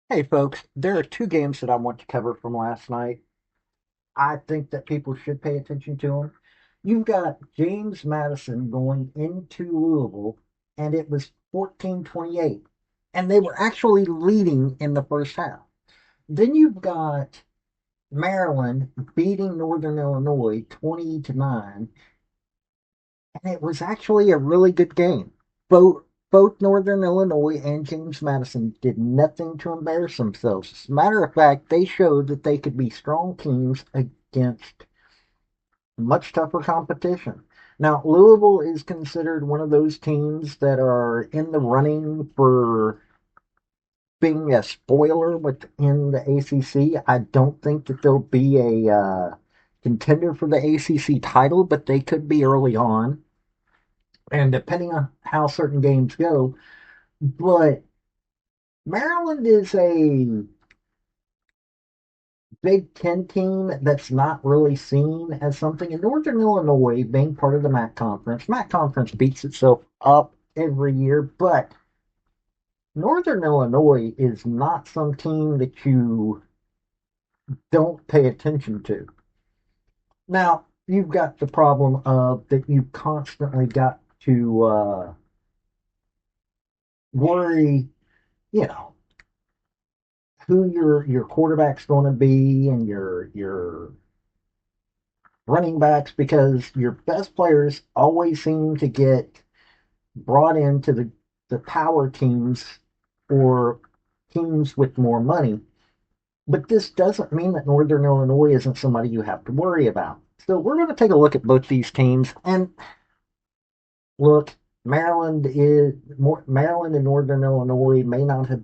Hey folks, there are two games that I want to cover from last night. I think that people should pay attention to them. You've got James Madison going into Louisville, and it was 14-28, and they were actually leading in the first half. Then you've got Maryland beating Northern Illinois 20-9, and it was actually a really good game. Both Northern Illinois and James Madison did nothing to embarrass themselves. As a matter of fact, they showed that they could be strong teams against much tougher competition. Now, Louisville is considered one of those teams that are in the running for being a spoiler within the ACC. I don't think that they'll be a contender for the ACC title, but they could be early on. And depending on how certain games go, but Maryland is a Big Ten team that's not really seen as something. In Northern Illinois, being part of the MAC Conference beats itself up every year, but Northern Illinois is not some team that you don't pay attention to. Now, you've got the problem of that you've constantly got to worry, you know, who your quarterback's going to be and your running backs because your best players always seem to get brought into the power teams or teams with more money. But this doesn't mean that Northern Illinois isn't somebody you have to worry about. So we're going to take a look at both these teams and look. Maryland and Northern Illinois may not have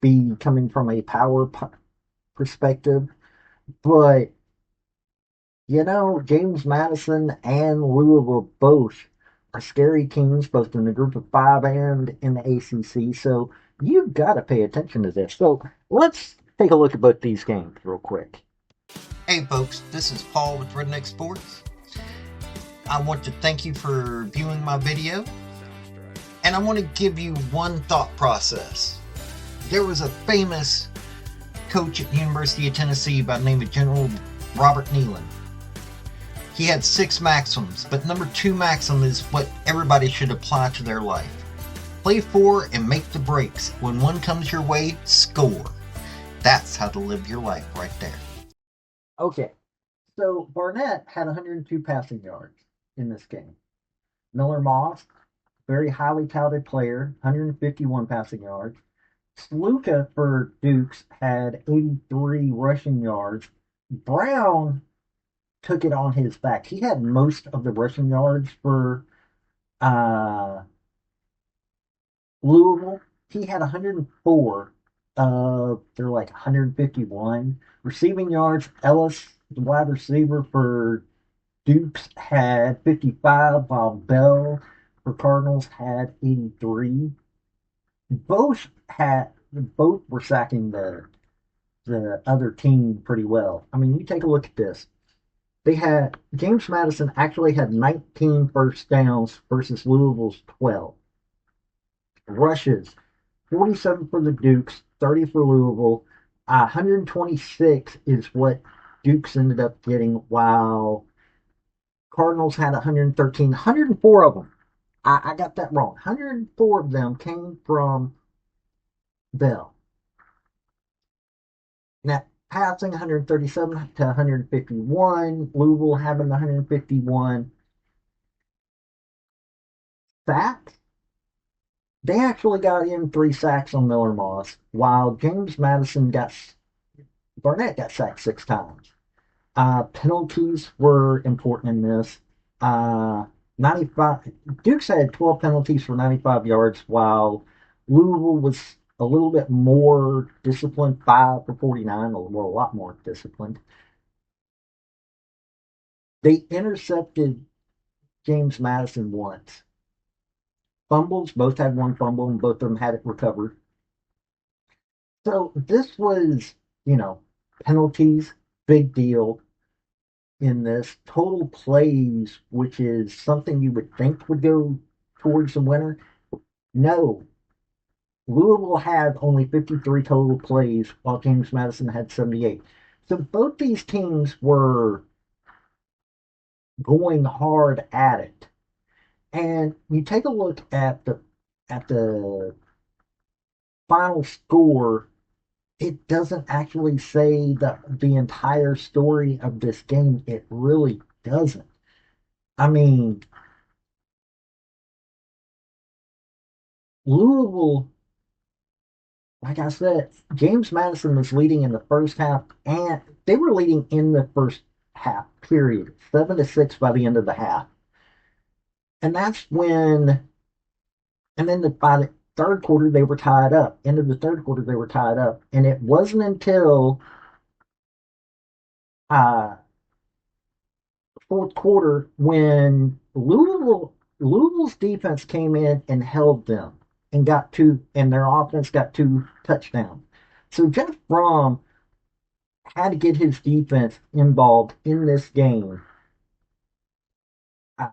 be coming from a perspective, but James Madison and Louisville both are scary teams, both in the group of five and in the ACC. So you've got to pay attention to this. So let's take a look at both these games real quick. Hey folks, this is Paul with Redneck Sports. I want to thank you for viewing my video, and I want to give you one thought process. There was a famous coach at the University of Tennessee by the name of General Robert Neyland. He had 6 maxims, but number 2 maxim is what everybody should apply to their life. Play for and make the breaks. When one comes your way, score. That's how to live your life right there. Okay, so Barnett had 102 passing yards in this game. Miller Moss, very highly touted player, 151 passing yards. Sluka for Dukes had 83 rushing yards. Brown took it on his back. He had most of the rushing yards for uh, Louisville. He had 104. They're like 151 receiving yards. Ellis, the wide receiver for Dukes, had 55, while Bell for Cardinals had 83. Both were sacking the other team pretty well. I mean, you take a look at this. They had James Madison actually had 19 first downs versus Louisville's 12. Rushes, 47 for the Dukes, 30 for Louisville. 126 is what Dukes ended up getting, while Cardinals had 113. 104 of them. I got that wrong. 104 of them came from Bell. Now, passing 137 to 151, Louisville having 151 sacks. They actually got in 3 sacks on Miller Moss, while Barnett got sacked 6 times. Penalties were important in this. 95 Dukes had 12 penalties for 95 yards, while Louisville was a little bit more disciplined, 5 for 49, well, a lot more disciplined. They intercepted James Madison once. Fumbles, both had one fumble, and both of them had it recovered. So this was, penalties, big deal in this. Total plays, which is something you would think would go towards the winner. No, Louisville had only 53 total plays, while James Madison had 78. So both these teams were going hard at it. And you take a look at the final score, it doesn't actually say the entire story of this game. It really doesn't. I mean, Louisville, like I said, James Madison was leading in the first half, and they were leading in the first half, period. 7-6 by the end of the half. And that's when, and then by the third quarter, they were tied up. End of the third quarter, they were tied up. And it wasn't until uh, fourth quarter when Louisville's defense came in and held them and got two, and their offense got two touchdowns. So Jeff Brom had to get his defense involved in this game. Uh,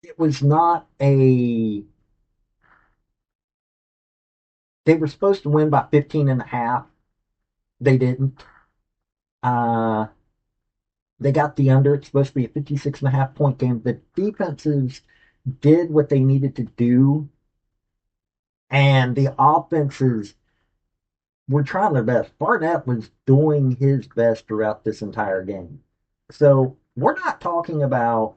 It was not a. They were supposed to win by 15 and a half. They didn't. Uh, they got the under. It's supposed to be a 56.5 point game. The defenses did what they needed to do, and the offenses were trying their best. Barnett was doing his best throughout this entire game. So we're not talking about,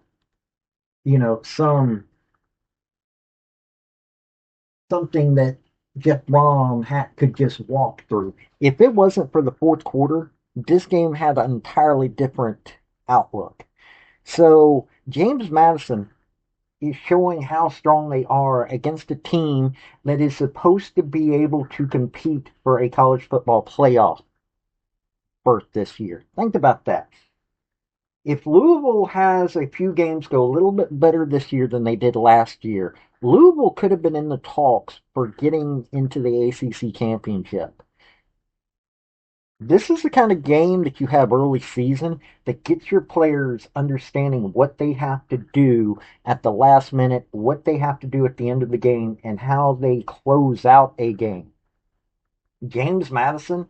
something that Jeff Brom could just walk through. If it wasn't for the fourth quarter, this game had an entirely different outlook. So James Madison is showing how strong they are against a team that is supposed to be able to compete for a college football playoff berth this year. Think about that. If Louisville has a few games go a little bit better this year than they did last year, Louisville could have been in the talks for getting into the ACC championship. This is the kind of game that you have early season that gets your players understanding what they have to do at the last minute, what they have to do at the end of the game, and how they close out a game. James Madison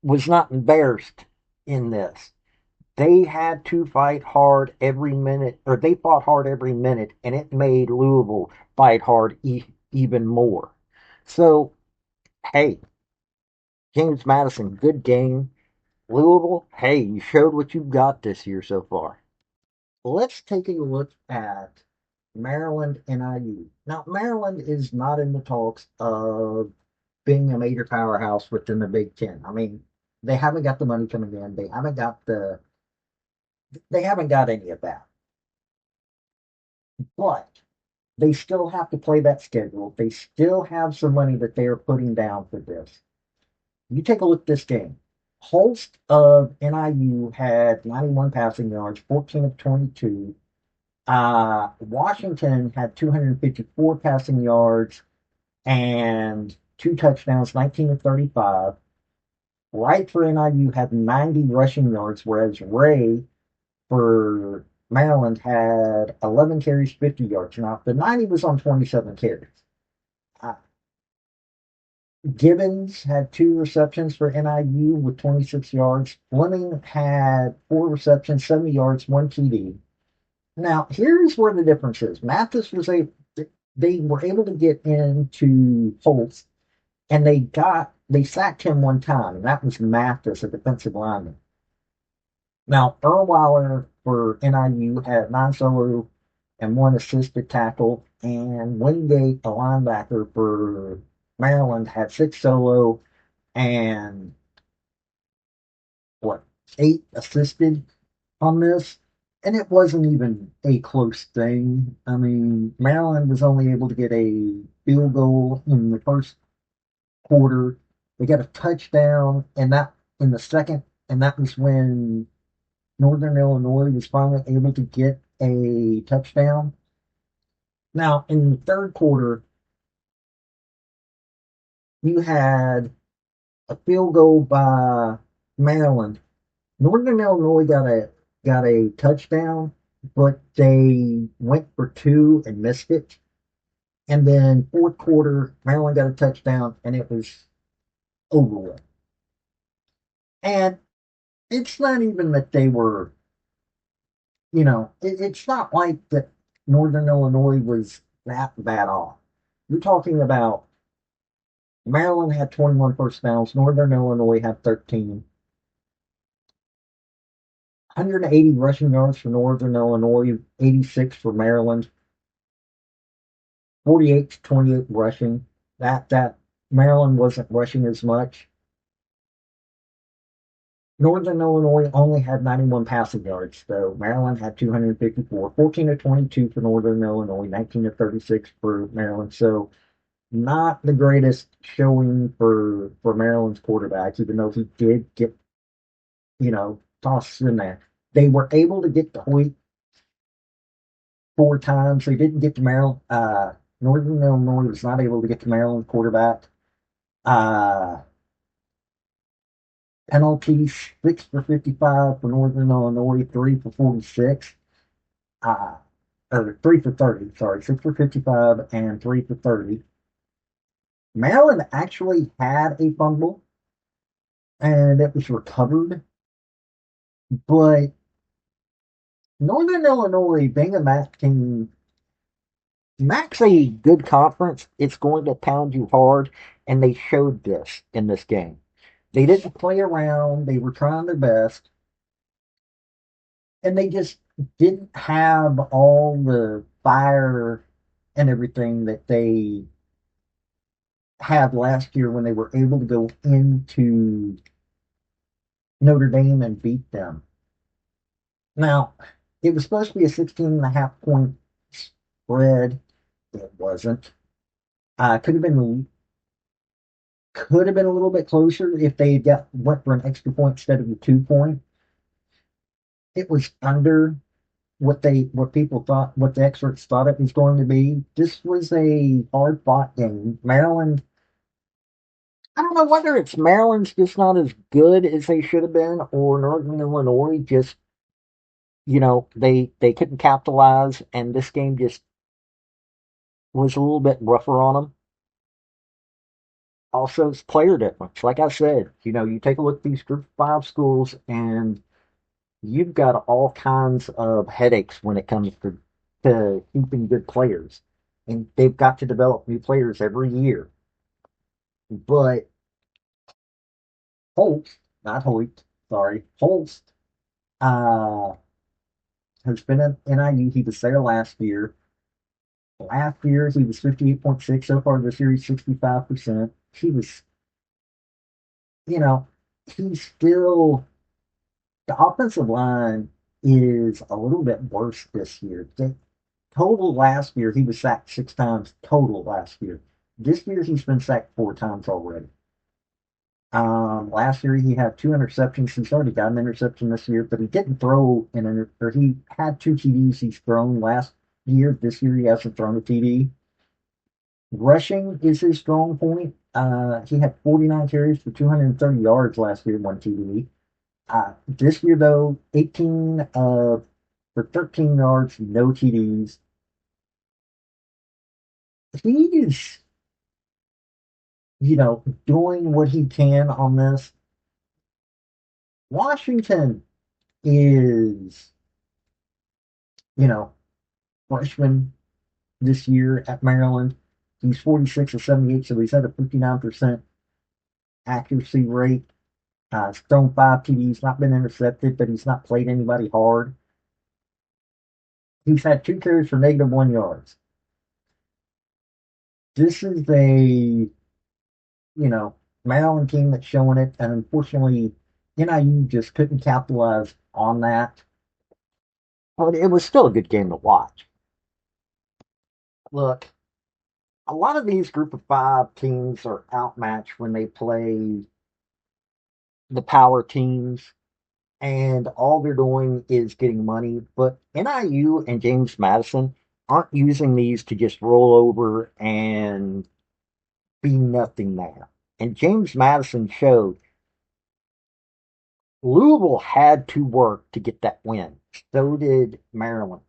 was not embarrassed in this. They had to fight hard every minute, or they fought hard every minute, and it made Louisville fight hard even more. So, hey, James Madison, good game. Louisville, hey, you showed what you've got this year so far. Let's take a look at Maryland NIU. Now, Maryland is not in the talks of being a major powerhouse within the Big Ten. I mean, they haven't got the money coming in. They haven't got any of that. But they still have to play that schedule. They still have some money that they are putting down for this. You take a look at this game. Holst of NIU had 91 passing yards, 14 of 22. Washington had 254 passing yards and two touchdowns, 19 of 35. Wright for NIU had 90 rushing yards, whereas Ray for Maryland had 11 carries, 50 yards. Now, the 90 was on 27 carries. Uh, Gibbons had two receptions for NIU with 26 yards. Fleming had four receptions, 70 yards, one TD. Now, here's where the difference is. Mathis was they were able to get into Holtz, and they sacked him one time, and that was Mathis, a defensive lineman. Now, Erweiler for NIU had 9 solo and one assisted tackle, and Wingate, a linebacker for Maryland, had 6 solo and what, 8 assisted on this. And it wasn't even a close thing. I mean, Maryland was only able to get a field goal in the first quarter. They got a touchdown, and that in the second, and that was when Northern Illinois was finally able to get a touchdown. Now, in the third quarter, you had a field goal by Maryland. Northern Illinois got a touchdown, but they went for two and missed it. And then fourth quarter, Maryland got a touchdown, and it was over with. And it's not even that they were, it's not like that Northern Illinois was that bad off. You're talking about Maryland had 21 first downs, Northern Illinois had 13. 180 rushing yards for Northern Illinois, 86 for Maryland, 48 to 28 rushing. That Maryland wasn't rushing as much. Northern Illinois only had 91 passing yards, though Maryland had 254, 14 to 22 for Northern Illinois, 19 to 36 for Maryland. So not the greatest showing for Maryland's quarterback, even though he did get, tossed in there. They were able to get to Hoyt four times. They didn't get to Maryland. Northern Illinois was not able to get to Maryland quarterback. Uh, Penalties 6 for 55 for Northern Illinois, 3 for 46. Uh, or 3 for 30. Sorry, 6 for 55 and 3 for 30. Maryland actually had a fumble and it was recovered, but Northern Illinois being a MAC team, MAC's a good conference. It's going to pound you hard, and they showed this in this game. They didn't play around. They were trying their best, and they just didn't have all the fire and everything that they had last year when they were able to go into Notre Dame and beat them. Now, it was supposed to be a 16.5 point spread. It wasn't. Could have been a little bit closer if they went for an extra point instead of a 2 point. It was under what people thought, what the experts thought it was going to be. This was a hard fought game. Maryland, I don't know whether it's Maryland's just not as good as they should have been, or Northern Illinois just, they couldn't capitalize, and this game just was a little bit rougher on them. Also, it's player difference. Like I said, you take a look at these Group of 5 schools, and you've got all kinds of headaches when it comes to keeping good players. And they've got to develop new players every year. But Holtz, not Hoyt, sorry, Holtz uh, has been at NIU. He was there last year. Last year, he was 58.6. So far this year, he's 65%. He was, you know, he's still, the offensive line is a little bit worse this year. Total last year, he was sacked 6 times total last year. This year, he's been sacked 4 times already. Last year he had 2 interceptions. He's already got an interception this year, but he didn't throw or he had 2 TDs he's thrown last year. This year he hasn't thrown a TD. Rushing is his strong point. He had 49 carries for 230 yards last year, 1 TD. This year though, 18 for 13 yards, no TDs. He's, doing what he can on this. Washington is, you know, freshman this year at Maryland. He's 46 or 78, so he's at a 59% accuracy rate. He's thrown 5 TDs, not been intercepted, but he's not played anybody hard. He's had 2 carries for -1 yards. This is Maryland team that's showing it, and unfortunately, NIU just couldn't capitalize on that. But it was still a good game to watch. Look, a lot of these Group of 5 teams are outmatched when they play the power teams, and all they're doing is getting money. But NIU and James Madison aren't using these to just roll over and be nothing there. And James Madison showed Louisville had to work to get that win. So did Maryland.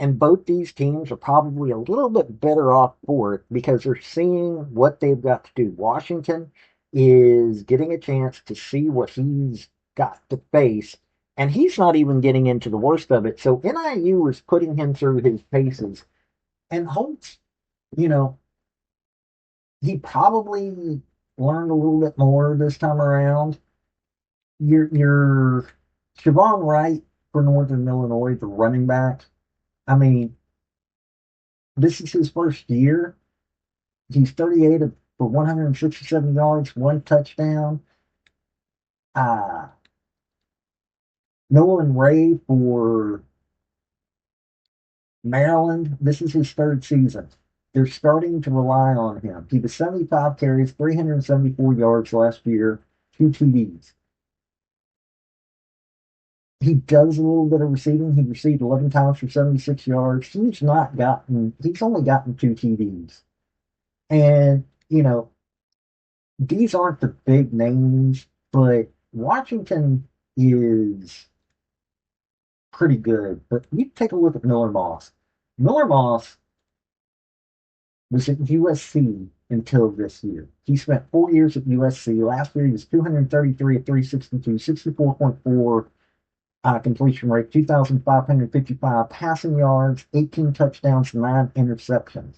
And both these teams are probably a little bit better off for it because they're seeing what they've got to do. Washington is getting a chance to see what he's got to face, and he's not even getting into the worst of it. So NIU is putting him through his paces, and Holtz, you know, he probably learned a little bit more this time around. You're Siobhan Wright for Northern Illinois, the running back. I mean, this is his first year. He's 38 for 167 yards, one touchdown. Uh, Nolan Ray for Maryland. This is his third season. They're starting to rely on him. He was 75 carries, 374 yards last year, two TDs. He does a little bit of receiving. He received 11 times for 76 yards. He's only gotten two TDs. And, these aren't the big names, but Washington is pretty good. But you take a look at Miller Moss. Miller Moss was at USC until this year. He spent 4 years at USC. Last year he was 233 at 362, 64.4 completion rate, 2,555 passing yards, 18 touchdowns, 9 interceptions.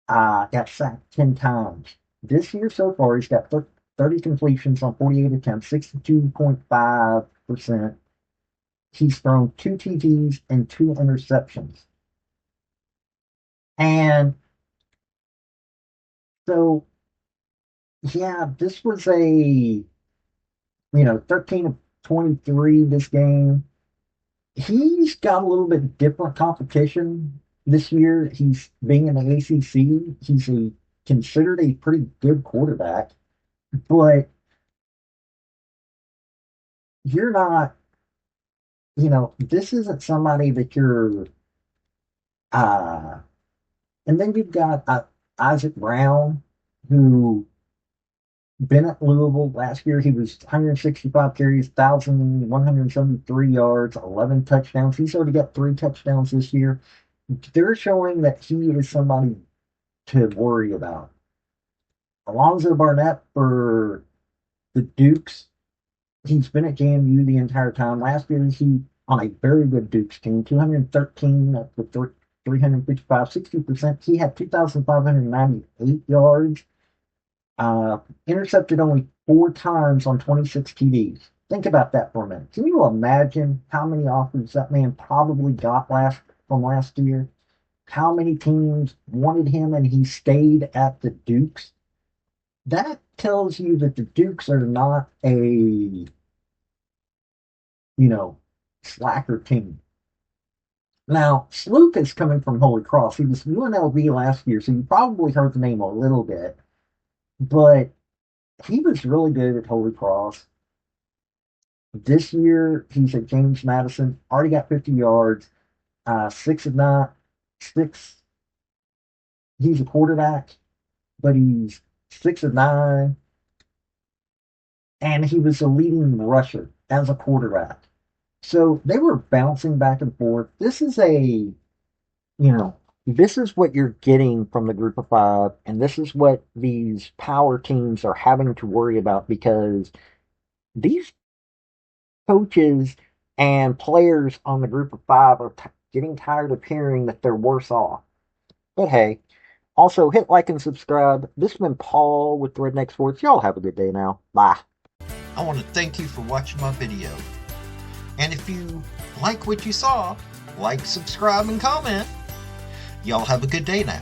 Got sacked 10 times. This year so far, he's got 30 completions on 48 attempts, 62.5%. He's thrown 2 TDs and 2 interceptions. And so, yeah, this was a, 13 of 23 this game. He's got a little bit different competition this year. He's being in the ACC. He's considered a pretty good quarterback, but you're not, this isn't somebody that you're, uh, and then you've got Isaac Brown, who been at Louisville last year. He was 165 carries, 1,173 yards, 11 touchdowns. He's already got 3 touchdowns this year. They're showing that he is somebody to worry about. Alonzo Barnett for the Dukes. He's been at JMU the entire time. Last year, he on a very good Dukes team, 213 for 355, 60%. He had 2,598 yards. Intercepted only 4 times on 26 TDs. Think about that for a minute. Can you imagine how many offers that man probably got from last year? How many teams wanted him and he stayed at the Dukes? That tells you that the Dukes are not a, slacker team. Now, Sloop is coming from Holy Cross. He was UNLV last year, so you probably heard the name a little bit. But he was really good at Holy Cross. This year, he's at James Madison, already got 50 yards, 6 of 9, 6. He's a quarterback, but he's 6 of 9, and he was a leading rusher as a quarterback. So they were bouncing back and forth. This is this is what you're getting from the group of 5, and this is what these power teams are having to worry about because these coaches and players on the group of 5 are getting tired of hearing that they're worse off. But hey, also hit like and subscribe. This has been Paul with Redneck Sports. Y'all have a good day now. Bye. I want to thank you for watching my video. And if you like what you saw, like, subscribe, and comment. Y'all have a good day now.